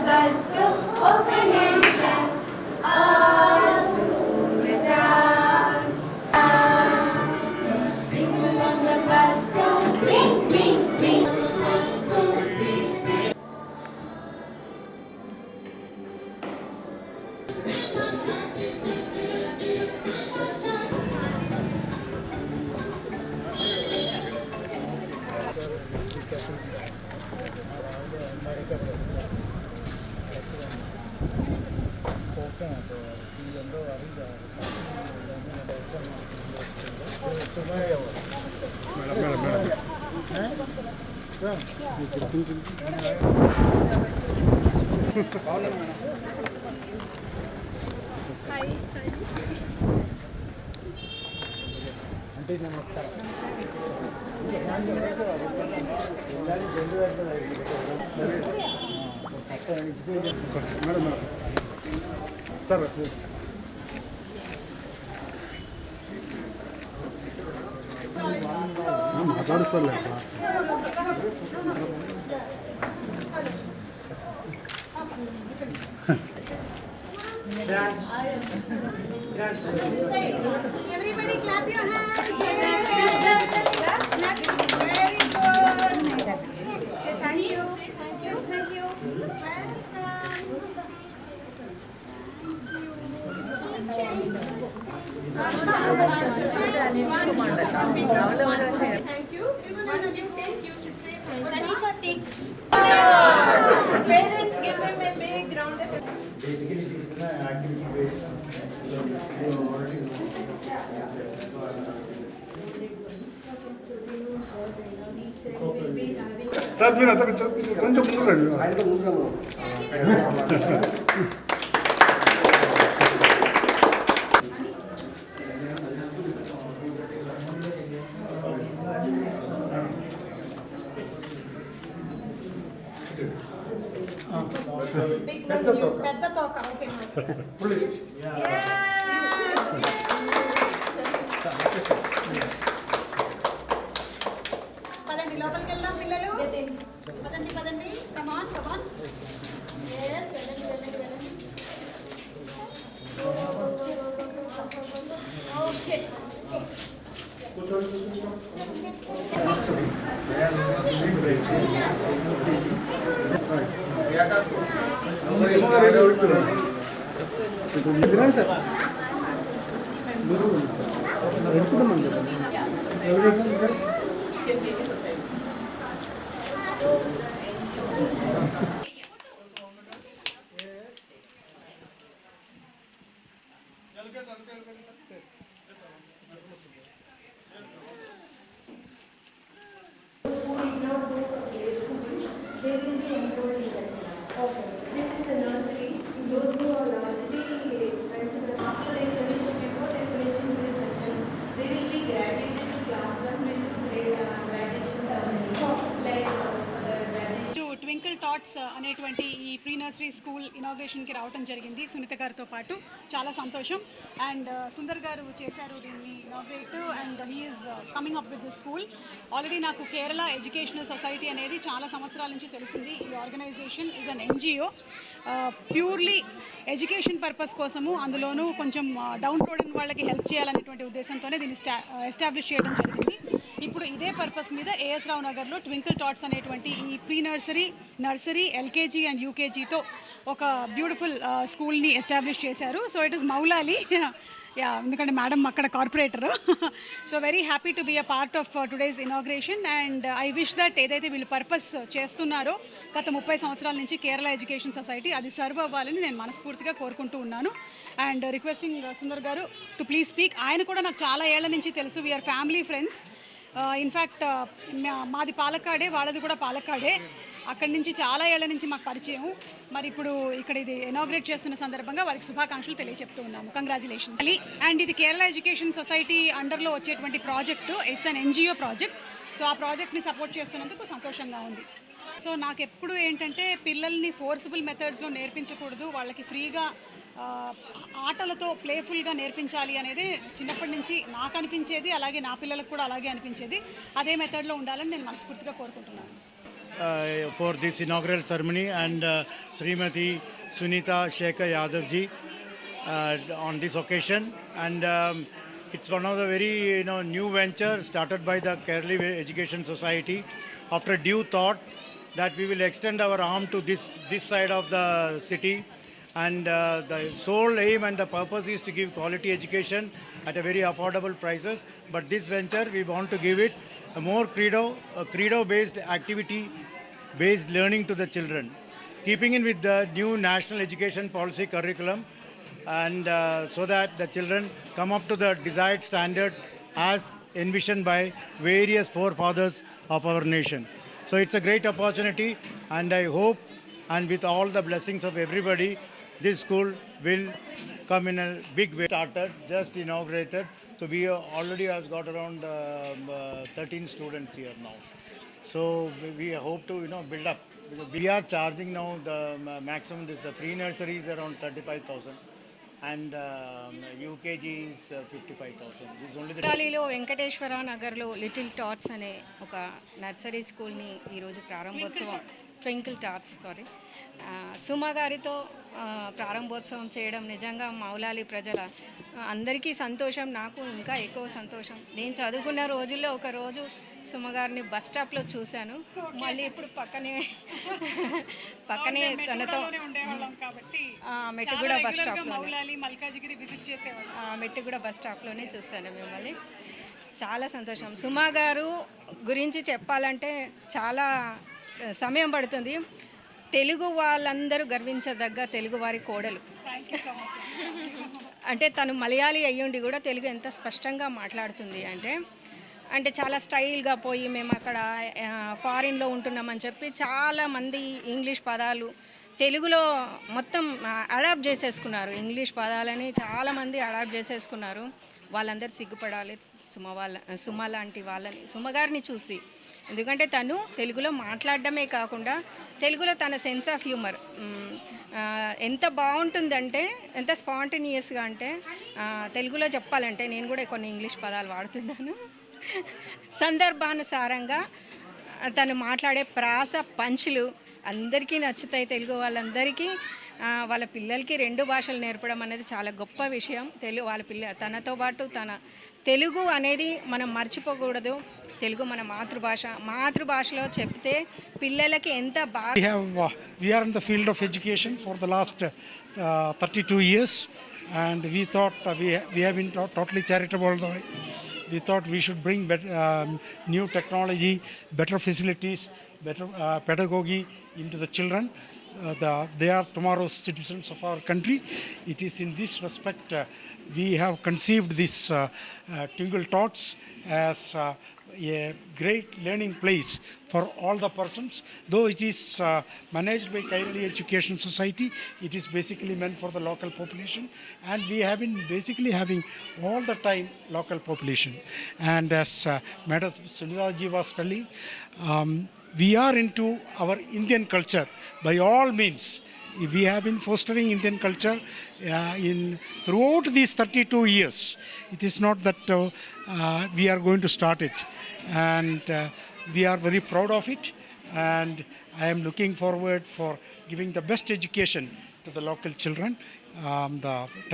bus to open nation all through the town. The signals on the bus go blink, blink, blink. The bus goes blink, blink. Sir, everybody clap your hands. Very good. Say thank you. Thank you. Thank you. Once you take, you should say thank you. Parents, give them a big round of applause. basically it is an activity based. Sir, మీరు అంతా కొంచెం ముందు రండి. పెద్ద తోక okay పదండి లోపలికి వెళ్దాం పిల్లలు పదండి పదండి కమాన్ కమాన్ వెళ్ళండి వెళ్ళండి వెళ్ళండి okay They will be enrolled in that class. Okay. This is the nursery. Those who are already went to the after they finish, before they finish in this session, they will be graduated to class 1 and to graduation ceremony. Like the graduation. Twinkle tots అనేటువంటి ఈ pre nursery school ఇనాగ్రేషన్కి రావడం జరిగింది సునీత గారితో పాటు చాలా సంతోషం and Sundar గారు చేశారు దీన్ని inaugurate and he's coming up with the school already నాకు కేరళ ఎడ్యుకేషనల్ సొసైటీ అనేది చాలా సంవత్సరాల నుంచి తెలిసింది ఈ organisation is an NGO purely education purpose కోసము అందులోనూ కొంచెం డౌన్ రోడింగ్ వాళ్ళకి హెల్ప్ చేయాలనేటువంటి ఉద్దేశంతోనే దీన్ని ఎస్టాబ్లిష్ చేయడం జరిగింది ఇప్పుడు ఇదే పర్పస్ మీద ఏఎస్ రావు నగర్లో ట్వింకిల్ టాట్స్ అనేటువంటి ఈ ప్రీ నర్సరీ ఎల్కేజీ అండ్ యూకేజీతో ఒక బ్యూటిఫుల్ స్కూల్ని ఎస్టాబ్లిష్ చేశారు సో ఇట్ ఈస్ మౌలాలి యా ఎందుకంటే మేడం అక్కడ corporator so very happy to be a part of today's inauguration and I wish that ఏదైతే వీళ్ళు పర్పస్ చేస్తున్నారో గత 30 సంవత్సరాల నుంచి కేరళ ఎడ్యుకేషన్ సొసైటీ అది సర్వ్ అవ్వాలని నేను మనస్ఫూర్తిగా కోరుకుంటూ ఉన్నాను అండ్ రిక్వెస్టింగ్ సుందర్ గారు టు ప్లీజ్ స్పీక్ ఆయన కూడా నాకు చాలా ఏళ్ల నుంచి తెలుసు వీఆర్ ఫ్యామిలీ ఫ్రెండ్స్ ఇన్ఫ్యాక్ట్ మాది పాలక్కాడే వాళ్ళది కూడా పాలక్కాడే అక్కడి నుంచి చాలా ఏళ్ల నుంచి మాకు పరిచయం మరి ఇప్పుడు ఇక్కడ ఇది ఇనాగ్రేట్ చేస్తున్న సందర్భంగా వారికి శుభాకాంక్షలు తెలియజెప్తూ ఉన్నాము కంగ్రాచులేషన్స్ అండ్ ఇది కేరళ ఎడ్యుకేషన్ సొసైటీ అండర్లో వచ్చేటువంటి project it's an NGO project so ఆ ప్రాజెక్ట్ని సపోర్ట్ చేస్తున్నందుకు సంతోషంగా ఉంది సో నాకు ఎప్పుడు ఏంటంటే పిల్లల్ని ఫోర్సిబుల్ మెథడ్స్లో నేర్పించకూడదు వాళ్ళకి ఫ్రీగా ఆటలతో ప్లేఫుల్గా నేర్పించాలి అనేది చిన్నప్పటి నుంచి నాకు అనిపించేది అలాగే నా పిల్లలకు కూడా అలాగే అనిపించేది అదే మెథడ్లో ఉండాలని నేను మనస్ఫూర్తిగా కోరుకుంటున్నాను for this inaugural ceremony, and Srimati Sunita Shekhar Yadavji on this occasion. And it's one of the very new venture started by the Kerala Education Society after due thought that we will extend our arm to this side of the city, and the sole aim and the purpose is to give quality education at a very affordable prices. But this venture we want to give it a more credo based activity based learning to the children, keeping in with the new national education policy curriculum, and so that the children come up to the desired standard as envisioned by various forefathers of our nation. So it's a great opportunity, and I hope, and with all the blessings of everybody, this school will come in a big way. Started, just inaugurated, so we already has got around 13 students here now. So we hope to build up. We are charging now the maximum. The pre-nursery is around 35,000, and UKG is 55,000. This is only the ఢిల్లీలో వెంకటేశ్వర నగర్లో little touts అనే ఒక nursery స్కూల్ని ఈరోజు ప్రారంభోత్సవం twinkle touts Suma గారితో ప్రారంభోత్సవం చేయడం నిజంగా మౌలాలి ప్రజల అందరికీ సంతోషం, నాకు ఇంకా ఎక్కువ సంతోషం. నేను చదువుకున్న రోజుల్లో ఒక రోజు సుమ గారిని బస్ స్టాప్లో చూశాను, మళ్ళీ ఇప్పుడు పక్కనే తనతో మెట్టుగూడ బస్ స్టాప్లో మెట్టుగూడ బస్ స్టాప్లోనే చూశాను మిమ్మల్ని. చాలా సంతోషం. సుమ గారు గురించి చెప్పాలంటే చాలా సమయం పడుతుంది. తెలుగు వాళ్ళందరూ గర్వించదగ్గ తెలుగువారి కోడలు. అంటే తను మలయాళీ అయ్యుండి కూడా తెలుగు ఎంత స్పష్టంగా మాట్లాడుతుంది అంటే చాలా స్టైల్గా పోయి మేము అక్కడ ఫారిన్లో ఉంటున్నామని చెప్పి చాలామంది ఇంగ్లీష్ పదాలు తెలుగులో మొత్తం అడాప్ట్ చేసేసుకున్నారు. ఇంగ్లీష్ పదాలని చాలామంది అడాప్ట్ చేసేసుకున్నారు. వాళ్ళందరూ సిగ్గుపడాలి సుమ లాంటి వాళ్ళని, సుమ గారిని చూసి. ఎందుకంటే తను తెలుగులో మాట్లాడడమే కాకుండా తెలుగులో తన సెన్స్ ఆఫ్ హ్యూమర్ ఎంత బాగుంటుందంటే, ఎంత స్పాంటేనియస్గా అంటే, తెలుగులో చెప్పాలంటే నేను కూడా కొన్ని ఇంగ్లీష్ పదాలు వాడుతున్నాను. సందర్భానుసారంగా తను మాట్లాడే ప్రాస పంచులు అందరికీ నచ్చుతాయి. తెలుగు వాళ్ళందరికీ వాళ్ళ పిల్లలకి 2 భాషలు నేర్పడం అనేది చాలా గొప్ప విషయం. తనతో పాటు తన తెలుగు అనేది మనం మర్చిపోకూడదు. తెలుగు మన మాతృభాషలో చెప్తే పిల్లలకి ఎంత బాగా. We are in the field of education for the last 32 years, and we thought we have been totally charitable all the way. We thought we should bring new technology, better facilities, better pedagogy into the children. They are tomorrow's citizens of our country. It is in this respect we have conceived this Twinkle Tots as a great learning place for all the persons. Though it is managed by Kairali Education Society, it is basically meant for the local population, and we have been basically having all the time local population. And as Madam Sunita ji was telling, we are into our Indian culture by all means. We have been fostering Indian culture throughout these 32 years. It is not that we are going to start it, and we are very proud of it, and I am looking forward for giving the best education to the local children. The time